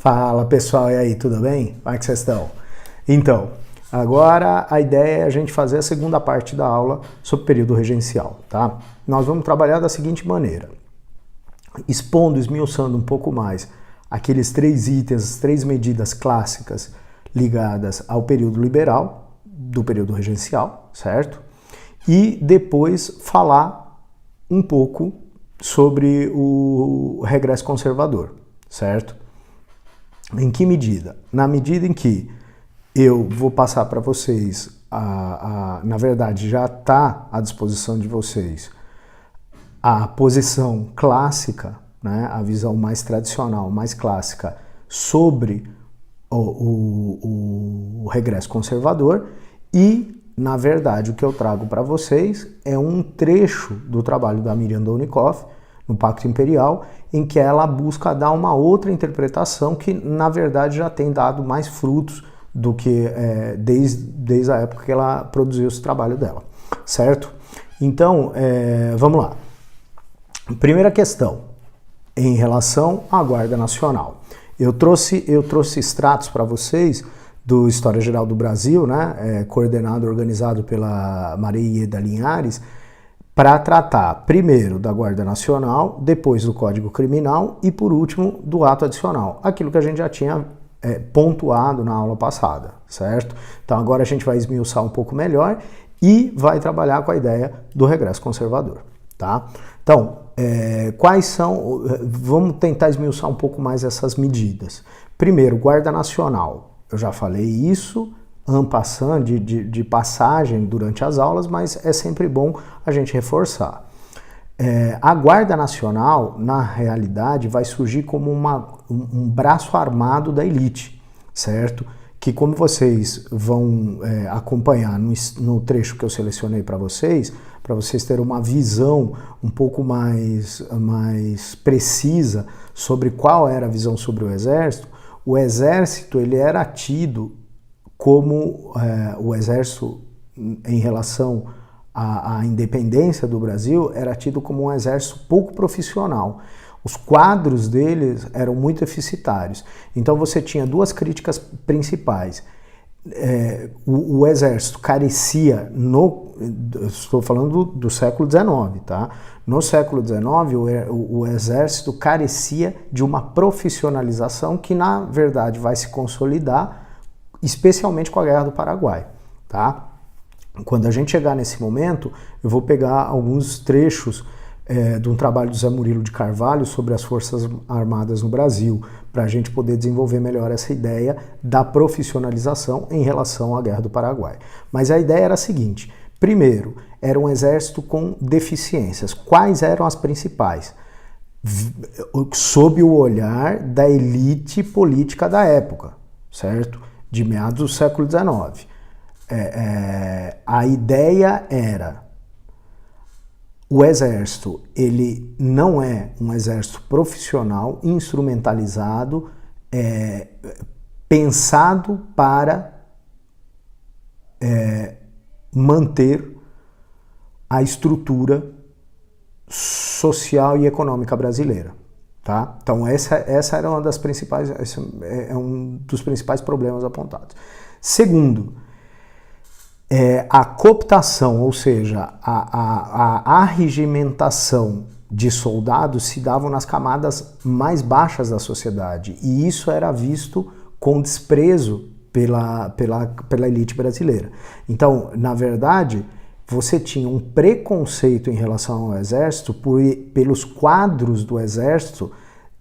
Fala pessoal, e aí, tudo bem? Como é que vocês estão? Então, agora a ideia é a gente fazer a segunda parte da aula sobre o período regencial, tá? Nós vamos trabalhar da seguinte maneira, expondo, esmiuçando um pouco mais aqueles 3 itens, as 3 medidas clássicas ligadas ao período liberal, do período regencial, certo? E depois falar um pouco sobre o regresso conservador, certo? Em que medida? Na medida em que eu vou passar para vocês, na verdade já está à disposição de vocês, a posição clássica, né, a visão mais tradicional, mais clássica sobre o regresso conservador e, na verdade, o que eu trago para vocês é um trecho do trabalho da Miriam Downikoff, no Pacto Imperial, em que ela busca dar uma outra interpretação que, na verdade, já tem dado mais frutos do que desde a época que ela produziu esse trabalho dela, certo? Então, vamos lá. Primeira questão, em relação à Guarda Nacional. Eu trouxe extratos para vocês do História Geral do Brasil, né, coordenado, organizado pela Maria Ieda Linhares, para tratar primeiro da Guarda Nacional, depois do Código Criminal e, por último, do ato adicional, aquilo que a gente já tinha pontuado na aula passada, certo? Então agora a gente vai esmiuçar um pouco melhor e vai trabalhar com a ideia do regresso conservador, tá? Então, quais são... Vamos tentar esmiuçar um pouco mais essas medidas. Primeiro, Guarda Nacional, eu já falei isso, en passant, de passagem durante as aulas, mas é sempre bom a gente reforçar. A Guarda Nacional, na realidade, vai surgir como um braço armado da elite, certo? Que, como vocês vão acompanhar no trecho que eu selecionei para vocês terem uma visão um pouco mais precisa sobre qual era a visão sobre o Exército ele era tido como o Exército, em relação à independência do Brasil, era tido como um exército pouco profissional. Os quadros deles eram muito deficitários. Então você tinha 2 críticas principais. O Exército carecia, estou falando do século XIX, tá? No século XIX, o Exército carecia de uma profissionalização que, na verdade, vai se consolidar especialmente com a Guerra do Paraguai, tá? Quando a gente chegar nesse momento, eu vou pegar alguns trechos de um trabalho do Zé Murilo de Carvalho sobre as Forças Armadas no Brasil, para a gente poder desenvolver melhor essa ideia da profissionalização em relação à Guerra do Paraguai. Mas a ideia era a seguinte, primeiro, era um exército com deficiências. Quais eram as principais? Sob o olhar da elite política da época, certo? De meados do século XIX. A ideia era, o exército, ele não é um exército profissional, instrumentalizado, pensado para manter a estrutura social e econômica brasileira. Tá? Então essa era uma das principais, esse é um dos principais problemas apontados. Segundo, a cooptação, ou seja, a arregimentação de soldados se davam nas camadas mais baixas da sociedade, e isso era visto com desprezo pela elite brasileira. Então, na verdade, você tinha um preconceito em relação ao Exército pelos quadros do Exército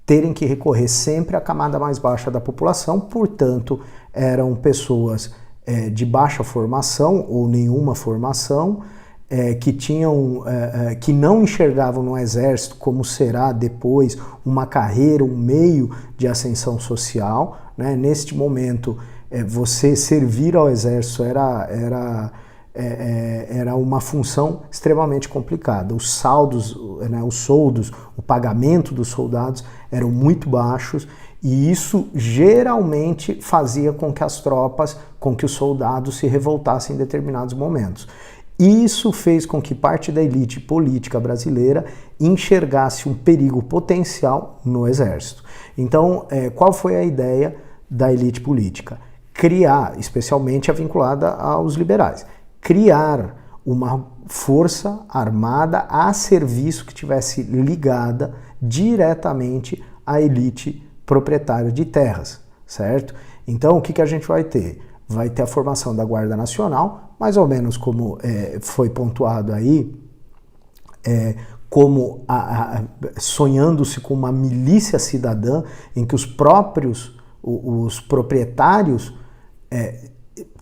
terem que recorrer sempre à camada mais baixa da população, portanto, eram pessoas de baixa formação ou nenhuma formação, que não enxergavam no Exército como será depois uma carreira, um meio de ascensão social, né? Neste momento, você servir ao Exército era uma função extremamente complicada. Os saldos, né, os soldos, o pagamento dos soldados eram muito baixos e isso geralmente fazia com que as tropas, com que os soldados se revoltassem em determinados momentos. Isso fez com que parte da elite política brasileira enxergasse um perigo potencial no exército. Então, qual foi a ideia da elite política? Criar, especialmente a vinculada aos liberais, criar uma força armada a serviço que tivesse ligada diretamente à elite proprietária de terras, certo? Então, o que a gente vai ter? Vai ter a formação da Guarda Nacional, mais ou menos como foi pontuado aí, como sonhando-se com uma milícia cidadã em que os proprietários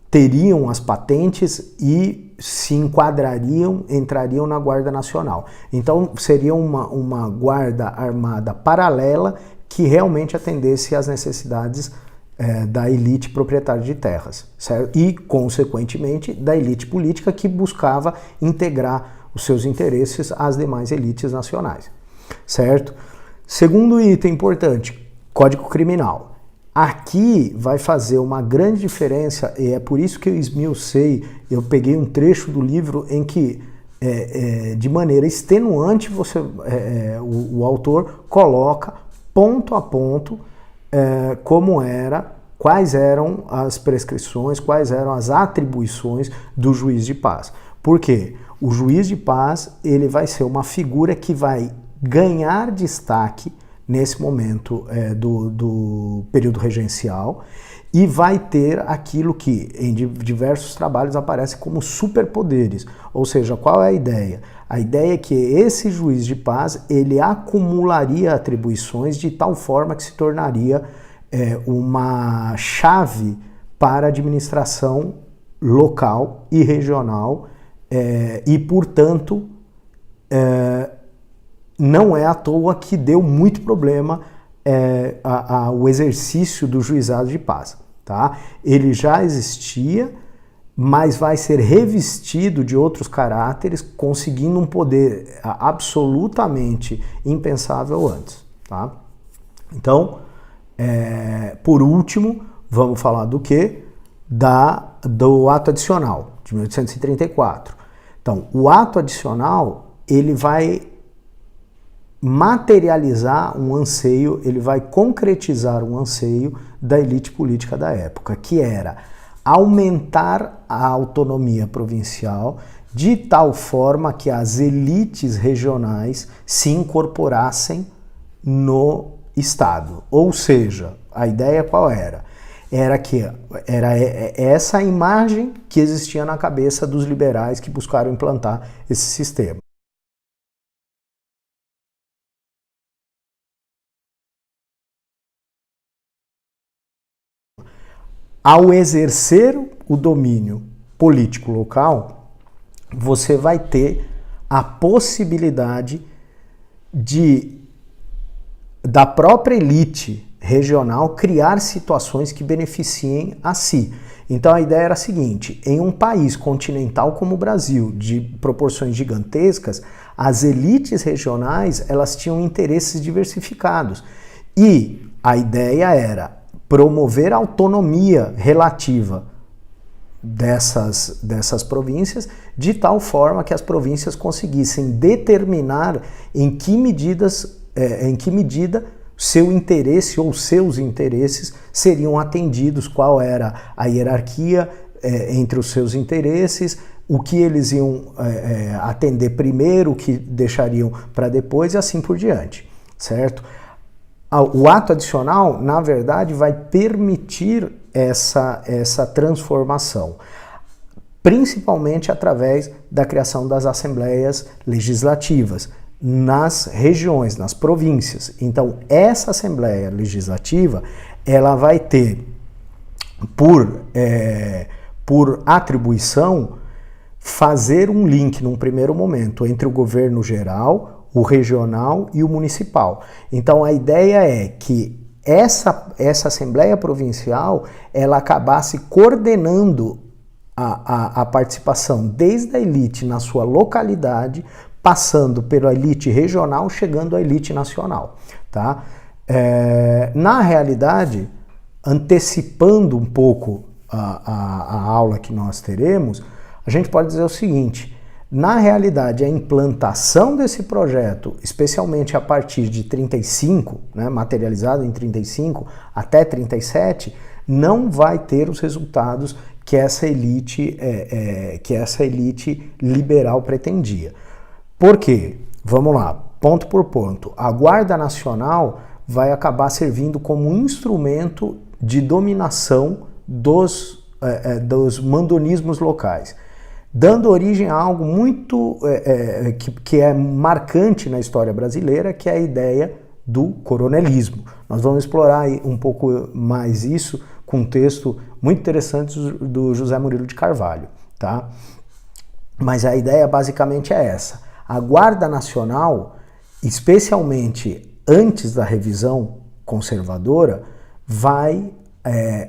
teriam as patentes e se entrariam na Guarda Nacional. Então seria uma guarda armada paralela que realmente atendesse às necessidades da elite proprietária de terras, certo? E, consequentemente, da elite política que buscava integrar os seus interesses às demais elites nacionais, certo? Segundo item importante, Código Criminal. Aqui vai fazer uma grande diferença, e é por isso que eu esmiucei, eu peguei um trecho do livro em que, de maneira extenuante, o autor coloca ponto a ponto quais eram as prescrições, quais eram as atribuições do juiz de paz. Por quê? O juiz de paz, ele vai ser uma figura que vai ganhar destaque nesse momento do período regencial e vai ter aquilo que em diversos trabalhos aparece como superpoderes. Ou seja, qual é a ideia? A ideia é que esse juiz de paz, ele acumularia atribuições de tal forma que se tornaria uma chave para a administração local e regional e, portanto, não é à toa que deu muito problema o exercício do juizado de paz. Tá? Ele já existia, mas vai ser revestido de outros caráteres, conseguindo um poder absolutamente impensável antes. Tá? Então, por último, vamos falar do quê? Do ato adicional, de 1834. Então, o ato adicional, ele vai materializar um anseio, ele vai concretizar um anseio da elite política da época, que era aumentar a autonomia provincial de tal forma que as elites regionais se incorporassem no Estado. Ou seja, a ideia qual era? Era essa imagem que existia na cabeça dos liberais que buscaram implantar esse sistema. Ao exercer o domínio político local, você vai ter a possibilidade da própria elite regional criar situações que beneficiem a si. Então a ideia era a seguinte: em um país continental como o Brasil, de proporções gigantescas, as elites regionais elas tinham interesses diversificados. E a ideia era promover a autonomia relativa dessas províncias, de tal forma que as províncias conseguissem determinar em que medida seu interesse ou seus interesses seriam atendidos, qual era a hierarquia entre os seus interesses, o que eles iam atender primeiro, o que deixariam para depois e assim por diante, certo? O ato adicional, na verdade, vai permitir essa transformação, principalmente através da criação das assembleias legislativas nas regiões, nas províncias. Então, essa Assembleia Legislativa, ela vai ter, por atribuição, fazer um link, num primeiro momento, entre o governo geral, o regional e o municipal. Então, a ideia é que essa Assembleia Provincial, ela acabasse coordenando a participação desde a elite na sua localidade, passando pela elite regional, chegando à elite nacional. Tá? Na realidade, antecipando um pouco a aula que nós teremos, a gente pode dizer o seguinte: na realidade, a implantação desse projeto, especialmente a partir de 35, né, materializado em 35 até 37, não vai ter os resultados que essa elite liberal pretendia. Por quê? Vamos lá, ponto por ponto. A Guarda Nacional vai acabar servindo como instrumento de dominação dos mandonismos locais, dando origem a algo muito que é marcante na história brasileira, que é a ideia do coronelismo. Nós vamos explorar um pouco mais isso com um texto muito interessante do José Murilo de Carvalho, tá? Mas a ideia basicamente é essa. A Guarda Nacional, especialmente antes da revisão conservadora, vai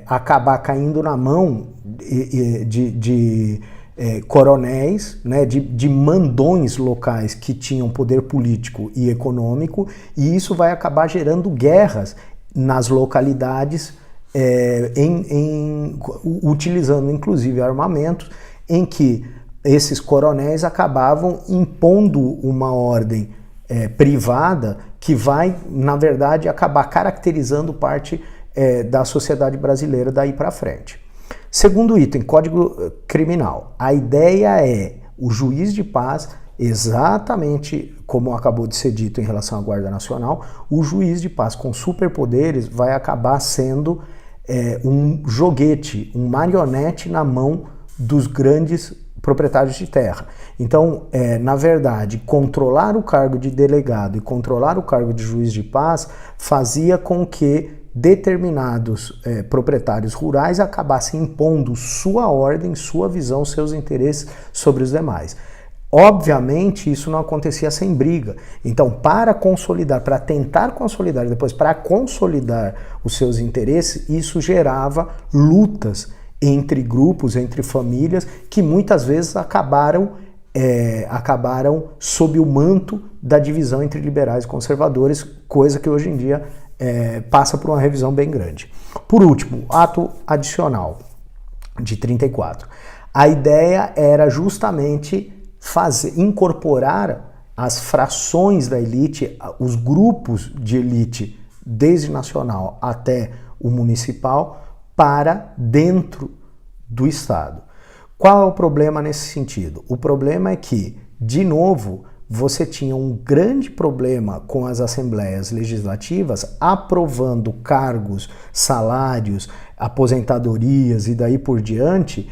acabar caindo na mão de coronéis, né, de mandões locais que tinham poder político e econômico, e isso vai acabar gerando guerras nas localidades, utilizando inclusive armamentos, em que esses coronéis acabavam impondo uma ordem privada que vai, na verdade, acabar caracterizando parte da sociedade brasileira daí para frente. Segundo item, Código Criminal. A ideia é o juiz de paz, exatamente como acabou de ser dito em relação à Guarda Nacional, o juiz de paz com superpoderes vai acabar sendo um joguete, um marionete na mão dos grandes proprietários de terra. Então, na verdade, controlar o cargo de delegado e controlar o cargo de juiz de paz fazia com que determinados proprietários rurais acabassem impondo sua ordem, sua visão, seus interesses sobre os demais. Obviamente, isso não acontecia sem briga. Então, para consolidar, para tentar consolidar, depois para consolidar os seus interesses, isso gerava lutas entre grupos, entre famílias, que muitas vezes acabaram sob o manto da divisão entre liberais e conservadores, coisa que hoje em dia passa por uma revisão bem grande. Por último, ato adicional de 34. A ideia era justamente incorporar as frações da elite, os grupos de elite, desde nacional até o municipal, para dentro do Estado. Qual é o problema nesse sentido? O problema é que, de novo, você tinha um grande problema com as assembleias legislativas aprovando cargos, salários, aposentadorias e daí por diante,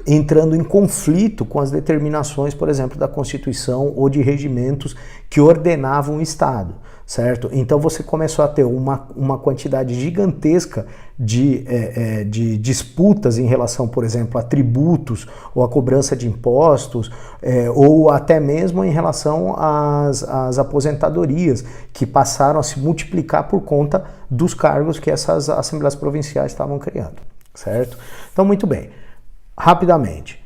entrando em conflito com as determinações, por exemplo, da Constituição ou de regimentos que ordenavam o Estado, certo? Então você começou a ter uma quantidade gigantesca de disputas em relação, por exemplo, a tributos ou a cobrança de impostos, ou até mesmo em relação às aposentadorias, que passaram a se multiplicar por conta dos cargos que essas assembleias provinciais estavam criando, certo? Então, muito bem. Rapidamente,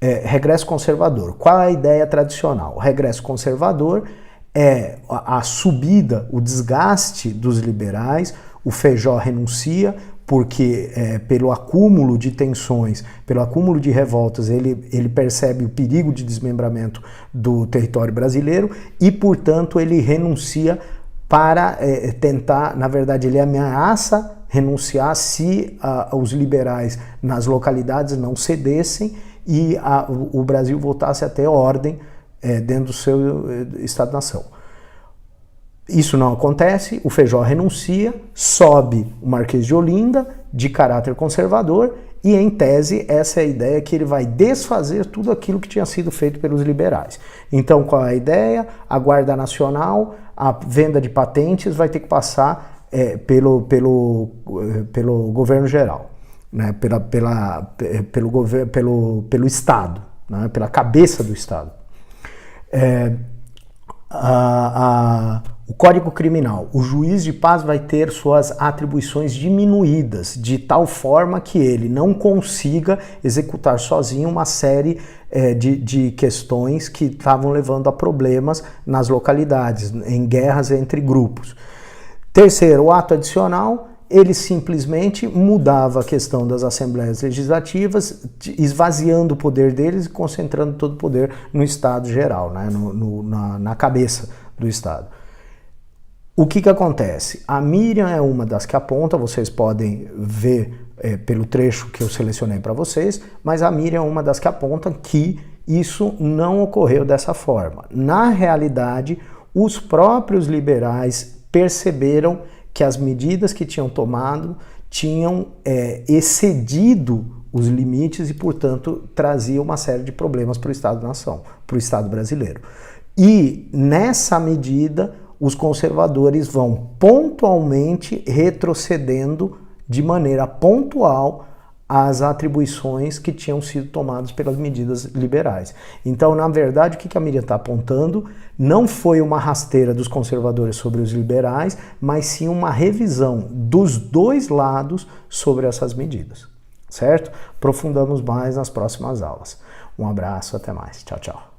regresso conservador. Qual é a ideia tradicional? O regresso conservador é a subida, o desgaste dos liberais. O Feijó renuncia porque pelo acúmulo de tensões, pelo acúmulo de revoltas, ele percebe o perigo de desmembramento do território brasileiro e, portanto, ele renuncia para tentar, na verdade, ele ameaça renunciar se os liberais nas localidades não cedessem e o Brasil voltasse a ter ordem dentro do seu Estado-nação. Isso não acontece, o Feijó renuncia, sobe o Marquês de Olinda, de caráter conservador, e em tese essa é a ideia, que ele vai desfazer tudo aquilo que tinha sido feito pelos liberais. Então qual é a ideia? A Guarda Nacional, a venda de patentes vai ter que passar pelo governo geral, né? pelo Estado, né? Pela cabeça do Estado. O Código Criminal, o juiz de paz vai ter suas atribuições diminuídas, de tal forma que ele não consiga executar sozinho uma série de questões que estavam levando a problemas nas localidades, em guerras entre grupos. Terceiro, o ato adicional, ele simplesmente mudava a questão das assembleias legislativas, esvaziando o poder deles e concentrando todo o poder no Estado geral, né? na cabeça do Estado. O que acontece? A Miriam é uma das que aponta, vocês podem ver pelo trecho que eu selecionei para vocês, mas a Miriam é uma das que aponta que isso não ocorreu dessa forma. Na realidade, os próprios liberais perceberam que as medidas que tinham tomado tinham excedido os limites e, portanto, trazia uma série de problemas para o Estado-nação, para o Estado brasileiro. E, nessa medida, os conservadores vão pontualmente retrocedendo de maneira pontual as atribuições que tinham sido tomadas pelas medidas liberais. Então, na verdade, o que a Miriam está apontando não foi uma rasteira dos conservadores sobre os liberais, mas sim uma revisão dos dois lados sobre essas medidas, certo? Aprofundamos mais nas próximas aulas. Um abraço, até mais. Tchau, tchau.